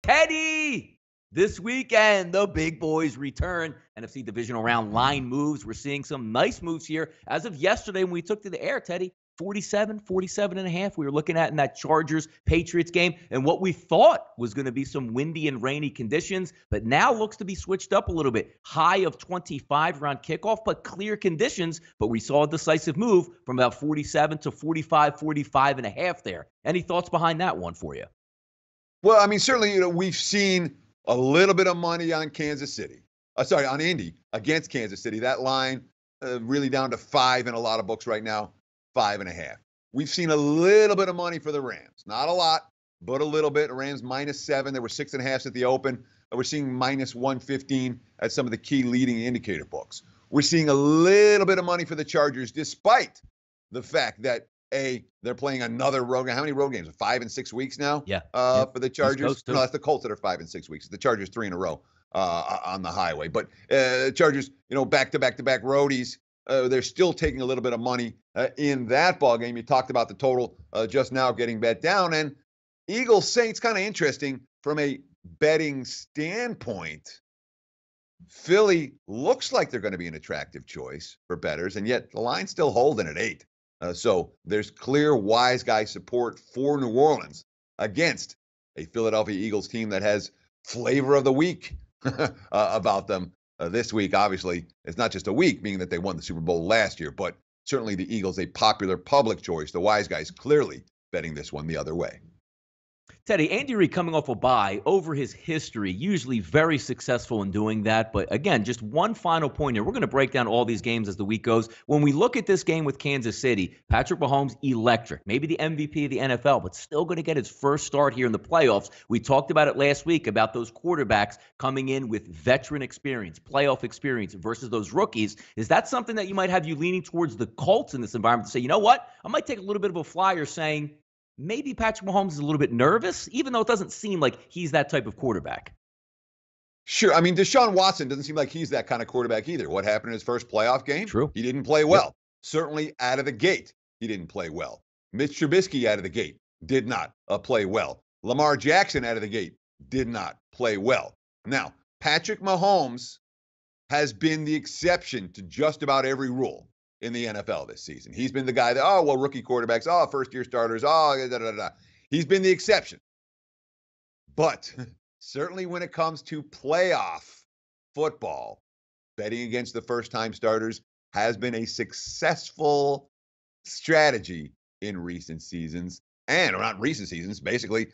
Teddy! This weekend, the big boys return. NFC Divisional Round line moves. We're seeing some nice moves here. As of yesterday, when we took to the air, Teddy, 47 and a half. We were looking at in that Chargers-Patriots game, and what we thought was going to be some windy and rainy conditions, but now looks to be switched up a little bit. High of 25 around kickoff, but clear conditions. But we saw a decisive move from about 47 to 45 and a half there. Any thoughts behind that one for you? Well, I mean, certainly, we've seen a little bit of money on Kansas City. On Indy against Kansas City. That line really down to 5 in a lot of books right now, 5.5. We've seen a little bit of money for the Rams. Not a lot, but a little bit. Rams -7. There were 6.5s at the open. We're seeing -115 at some of the key leading indicator books. We're seeing a little bit of money for the Chargers, despite the fact that they're playing another road game. How many road games? 5 and 6 weeks now? Yeah. For the Chargers. No, that's the Colts that are 5 and 6 weeks. The Chargers 3 in a row on the highway. But Chargers, back-to-back roadies. They're still taking a little bit of money in that ball game. You talked about the total just now getting bet down. And Eagles-Saints, kind of interesting from a betting standpoint. Philly looks like they're going to be an attractive choice for bettors, and yet the line's still holding at 8. So there's clear wise guy support for New Orleans against a Philadelphia Eagles team that has flavor of the week about them this week. Obviously, it's not just a week, meaning that they won the Super Bowl last year, but certainly the Eagles, a popular public choice. The wise guys clearly betting this one the other way. Teddy, Andy Reid coming off a bye over his history, usually very successful in doing that. But again, just one final point here. We're going to break down all these games as the week goes. When we look at this game with Kansas City, Patrick Mahomes, electric. Maybe the MVP of the NFL, but still going to get his first start here in the playoffs. We talked about it last week about those quarterbacks coming in with veteran experience, playoff experience versus those rookies. Is that something that you might have you leaning towards the Colts in this environment to say, you know what? I might take a little bit of a flyer saying, maybe Patrick Mahomes is a little bit nervous, even though it doesn't seem like he's that type of quarterback. Sure. I mean, Deshaun Watson doesn't seem like he's that kind of quarterback either. What happened in his first playoff game? True. He didn't play well. Yep. Certainly out of the gate, he didn't play well. Mitch Trubisky out of the gate did not play well. Lamar Jackson out of the gate did not play well. Now, Patrick Mahomes has been the exception to just about every rule in the NFL this season. He's been the guy that, rookie quarterbacks, first-year starters, da-da-da-da. He's been the exception. But certainly when it comes to playoff football, betting against the first-time starters has been a successful strategy in recent seasons, and or not recent seasons, basically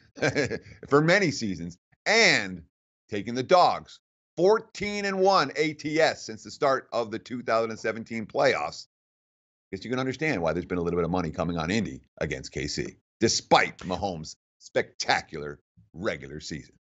for many seasons, and taking the dogs. 14-1 ATS since the start of the 2017 playoffs. Guess you can understand why there's been a little bit of money coming on Indy against KC, despite Mahomes' spectacular regular season.